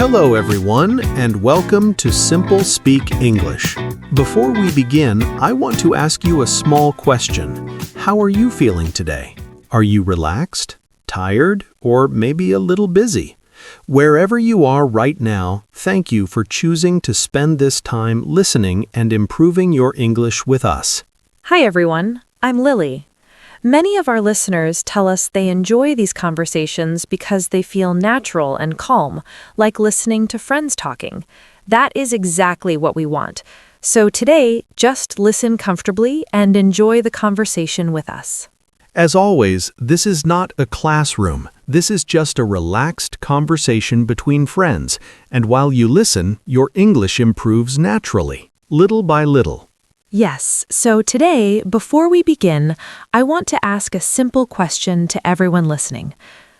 Hello everyone, and welcome to SimpleSpeak English. Before we begin, I want to ask you a small question. How are you feeling today? Are you relaxed, tired, or maybe a little busy? Wherever you are right now, thank you for choosing to spend this time listening and improving your English with us. Hi everyone, I'm Lily. Many of our listeners tell us they enjoy these conversations because they feel natural and calm, like listening to friends talking. That is exactly what we want. So today, just listen comfortably and enjoy the conversation with us. As always, this is not a classroom. This is just a relaxed conversation between friends, and while you listen, your English improves naturally, little by little. Yes, so today, before we begin, I want to ask a simple question to everyone listening.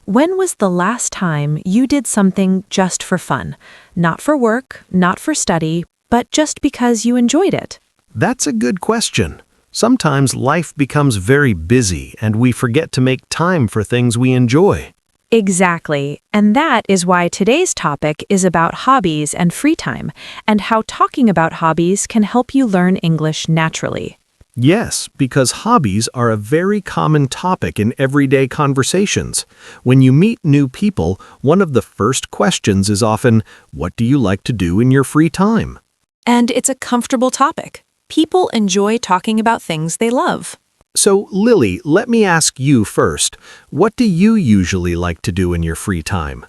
When was the last time you did something just for fun? Not for work, not for study, but just because you enjoyed it? That's a good question. Sometimes life becomes very busy and we forget to make time for things we enjoy. Exactly, and that is why today's topic is about hobbies and free time, and how talking about hobbies can help you learn English naturally. Yes, because hobbies are a very common topic in everyday conversations. When you meet new people, one of the first questions is often, "What do you like to do in your free time?" And it's a comfortable topic. People enjoy talking about things they love. So, Lily, let me ask you first. What do you usually like to do in your free time?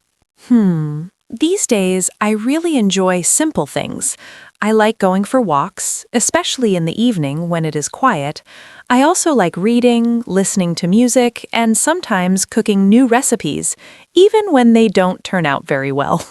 These days, I really enjoy simple things. I like going for walks, especially in the evening when it is quiet. I also like reading, listening to music, and sometimes cooking new recipes, even when they don't turn out very well.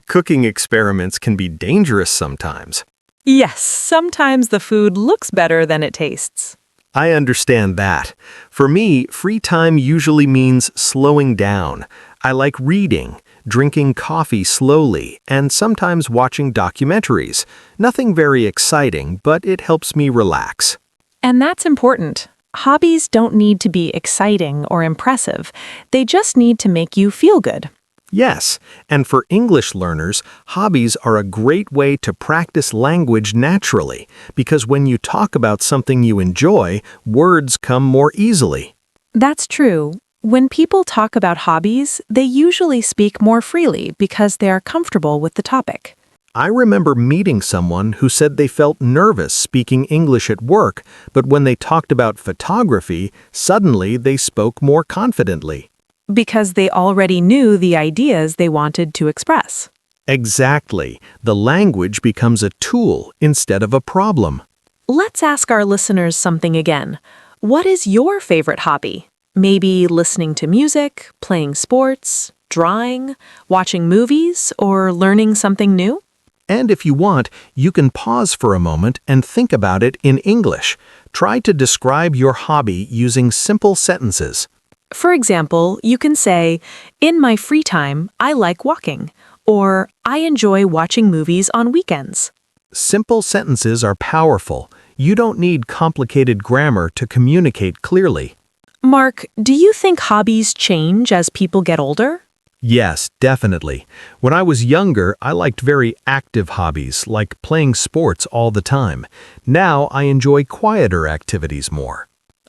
Cooking experiments can be dangerous sometimes. Yes, sometimes the food looks better than it tastes. I understand that. For me, free time usually means slowing down. I like reading, drinking coffee slowly, and sometimes watching documentaries. Nothing very exciting, but it helps me relax. And that's important. Hobbies don't need to be exciting or impressive. They just need to make you feel good. Yes, and for English learners, hobbies are a great way to practice language naturally, because when you talk about something you enjoy, words come more easily. That's true. When people talk about hobbies, they usually speak more freely because they are comfortable with the topic. I remember meeting someone who said they felt nervous speaking English at work, but when they talked about photography, suddenly they spoke more confidently. Because they already knew the ideas they wanted to express. Exactly. The language becomes a tool instead of a problem. Let's ask our listeners something again. What is your favorite hobby? Maybe listening to music, playing sports, drawing, watching movies, or learning something new? And if you want, you can pause for a moment and think about it in English. Try to describe your hobby using simple sentences. For example, you can say, "In my free time, I like walking," or "I enjoy watching movies on weekends." Simple sentences are powerful. You don't need complicated grammar to communicate clearly. Mark, do you think hobbies change as people get older? Yes, definitely. When I was younger, I liked very active hobbies, like playing sports all the time. Now I enjoy quieter activities more.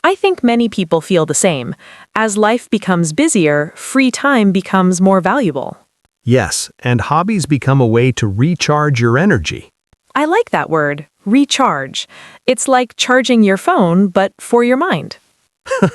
I think many people feel the same. As life becomes busier, free time becomes more valuable. Yes, and hobbies become a way to recharge your energy. I like that word, recharge. It's like charging your phone, but for your mind.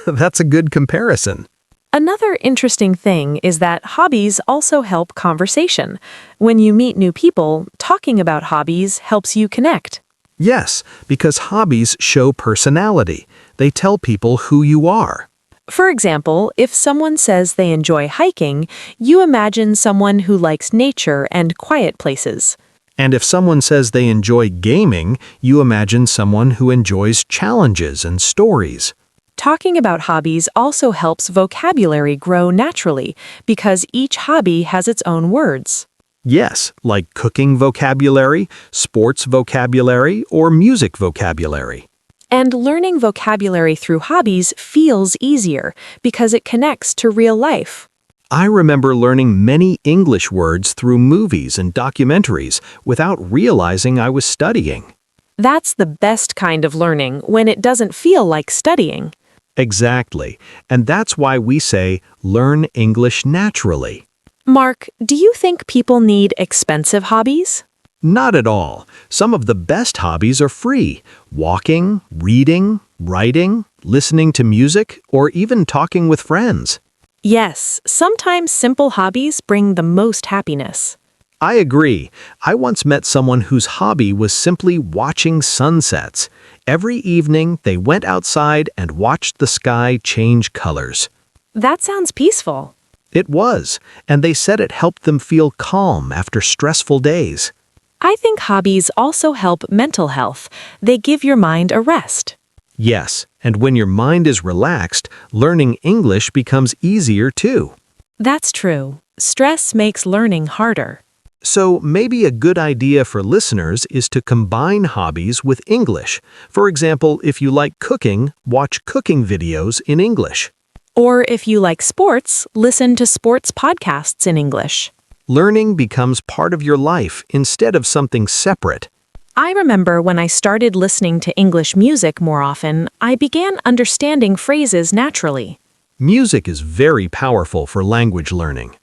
That's a good comparison. Another interesting thing is that hobbies also help conversation. When you meet new people, talking about hobbies helps you connect. Yes, because hobbies show personality. They tell people who you are. For example, if someone says they enjoy hiking, you imagine someone who likes nature and quiet places. And if someone says they enjoy gaming, you imagine someone who enjoys challenges and stories. Talking about hobbies also helps vocabulary grow naturally because each hobby has its own words. Yes, like cooking vocabulary, sports vocabulary, or music vocabulary. And learning vocabulary through hobbies feels easier because it connects to real life. I remember learning many English words through movies and documentaries without realizing I was studying. That's the best kind of learning when it doesn't feel like studying. Exactly. And that's why we say, learn English naturally. Mark, do you think people need expensive hobbies? Not at all. Some of the best hobbies are free. Walking, reading, writing, listening to music, or even talking with friends. Yes, sometimes simple hobbies bring the most happiness. I agree. I once met someone whose hobby was simply watching sunsets. Every evening, they went outside and watched the sky change colors. That sounds peaceful. It was, and they said it helped them feel calm after stressful days. I think hobbies also help mental health. They give your mind a rest. Yes, and when your mind is relaxed, learning English becomes easier too. That's true. Stress makes learning harder. So maybe a good idea for listeners is to combine hobbies with English. For example, if you like cooking, watch cooking videos in English. Or if you like sports, listen to sports podcasts in English. Learning becomes part of your life instead of something separate. I remember when I started listening to English music more often, I began understanding phrases naturally. Music is very powerful for language learning.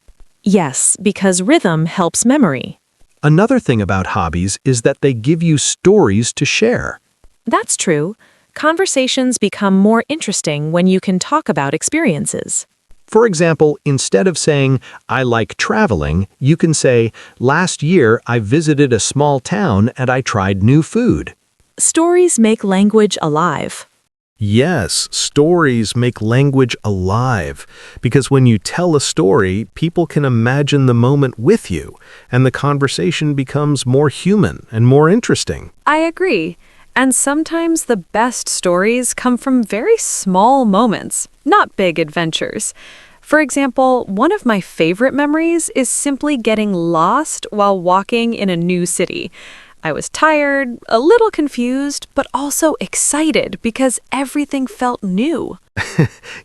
Yes, because rhythm helps memory. Another thing about hobbies is that they give you stories to share. That's true. Conversations become more interesting when you can talk about experiences. For example, instead of saying, I like traveling, you can say, last year I visited a small town and I tried new food. Stories make language alive. Yes, stories make language alive, because when you tell a story, people can imagine the moment with you, and the conversation becomes more human and more interesting. I agree. And sometimes the best stories come from very small moments, not big adventures. For example, one of my favorite memories is simply getting lost while walking in a new city. I was tired, a little confused, but also excited because everything felt new.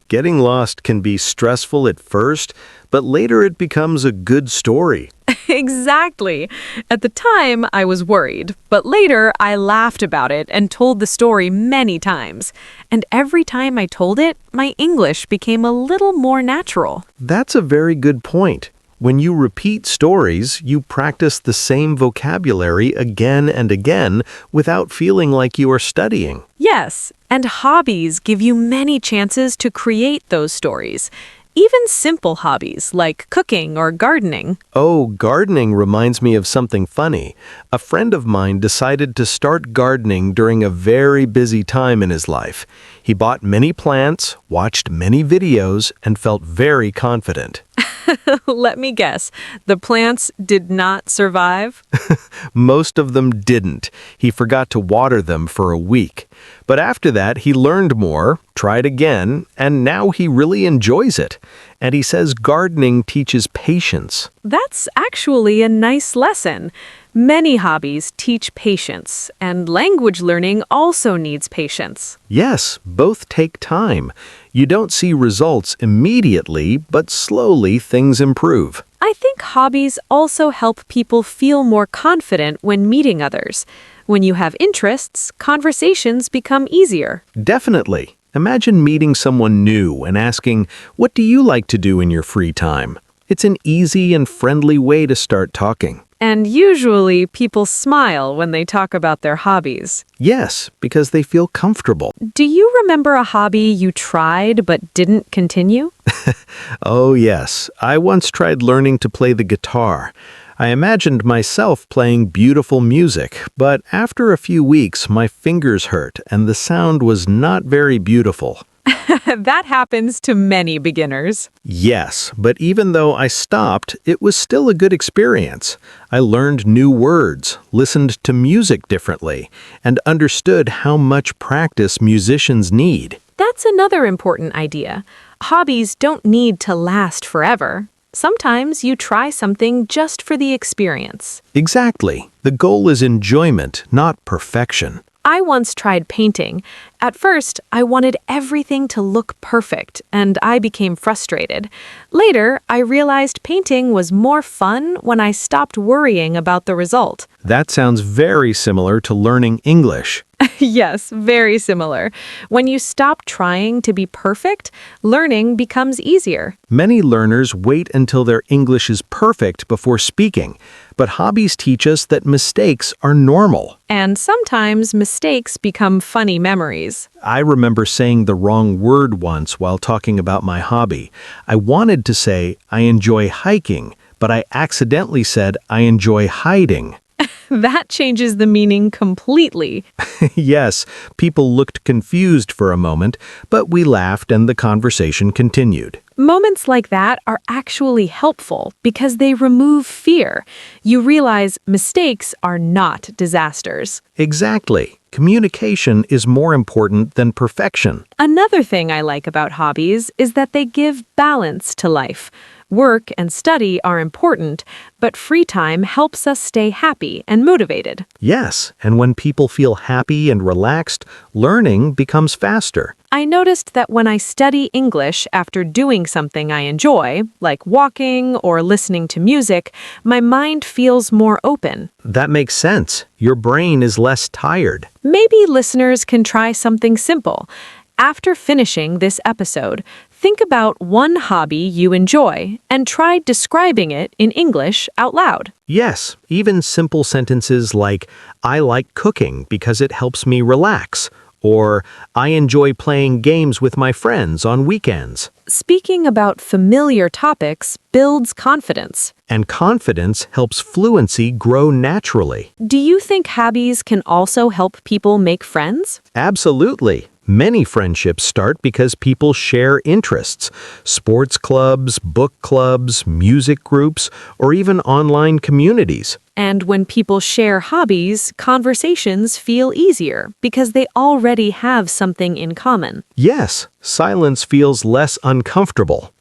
Getting lost can be stressful at first, but later it becomes a good story. Exactly. At the time, I was worried, but later I laughed about it and told the story many times. And every time I told it, my English became a little more natural. That's a very good point. When you repeat stories, you practice the same vocabulary again and again without feeling like you are studying. Yes, and hobbies give you many chances to create those stories. Even simple hobbies like cooking or gardening. Oh, gardening reminds me of something funny. A friend of mine decided to start gardening during a very busy time in his life. He bought many plants, watched many videos, and felt very confident. Let me guess, the plants did not survive? Most of them didn't. He forgot to water them for a week. But after that, he learned more, tried again, and now he really enjoys it. And he says gardening teaches patience. That's actually a nice lesson. Many hobbies teach patience, and language learning also needs patience. Yes, both take time. You don't see results immediately, but slowly things improve. I think hobbies also help people feel more confident when meeting others. When you have interests, conversations become easier. Definitely. Imagine meeting someone new and asking, "What do you like to do in your free time?" It's an easy and friendly way to start talking. And usually people smile when they talk about their hobbies. Yes, because they feel comfortable. Do you remember a hobby you tried but didn't continue? Oh yes, I once tried learning to play the guitar. I imagined myself playing beautiful music, but after a few weeks my fingers hurt and the sound was not very beautiful. That happens to many beginners. Yes, but even though I stopped, it was still a good experience. I learned new words, listened to music differently, and understood how much practice musicians need. That's another important idea. Hobbies don't need to last forever. Sometimes you try something just for the experience. Exactly. The goal is enjoyment, not perfection. I once tried painting. At first, I wanted everything to look perfect, and I became frustrated. Later, I realized painting was more fun when I stopped worrying about the result. That sounds very similar to learning English. Yes, very similar. When you stop trying to be perfect, learning becomes easier. Many learners wait until their English is perfect before speaking, but hobbies teach us that mistakes are normal. And sometimes mistakes become funny memories. I remember saying the wrong word once while talking about my hobby. I wanted to say, I enjoy hiking, but I accidentally said, I enjoy hiding. That changes the meaning completely. Yes, people looked confused for a moment, but we laughed and the conversation continued. Moments like that are actually helpful because they remove fear. You realize mistakes are not disasters. Exactly. Communication is more important than perfection. Another thing I like about hobbies is that they give balance to life. Work and study are important, but free time helps us stay happy and motivated. Yes, and when people feel happy and relaxed, learning becomes faster. I noticed that when I study English after doing something I enjoy, like walking or listening to music, my mind feels more open. That makes sense. Your brain is less tired. Maybe listeners can try something simple. After finishing this episode, think about one hobby you enjoy and try describing it in English out loud. Yes, even simple sentences like, I like cooking because it helps me relax, or I enjoy playing games with my friends on weekends. Speaking about familiar topics builds confidence. And confidence helps fluency grow naturally. Do you think hobbies can also help people make friends? Absolutely. Many friendships start because people share interests. Sports clubs, book clubs, music groups, or even online communities. And when people share hobbies, conversations feel easier because they already have something in common. Yes, silence feels less uncomfortable.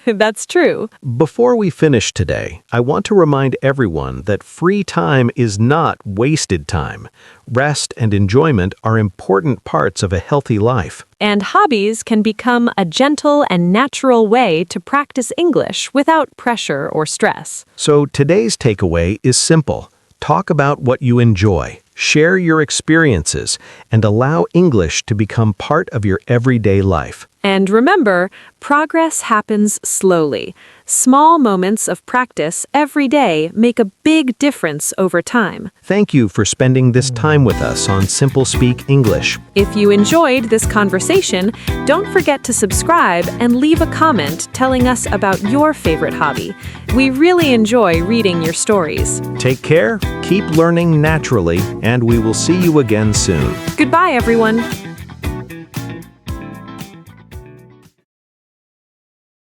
That's true. Before we finish today, I want to remind everyone that free time is not wasted time. Rest and enjoyment are important parts of a healthy life. And hobbies can become a gentle and natural way to practice English without pressure or stress. So today's takeaway is simple. Talk about what you enjoy, share your experiences, and allow English to become part of your everyday life. And remember, progress happens slowly. Small moments of practice every day make a big difference over time. Thank you for spending this time with us on SimpleSpeak English. If you enjoyed this conversation, don't forget to subscribe and leave a comment telling us about your favorite hobby. We really enjoy reading your stories. Take care, keep learning naturally, and we will see you again soon. Goodbye, everyone.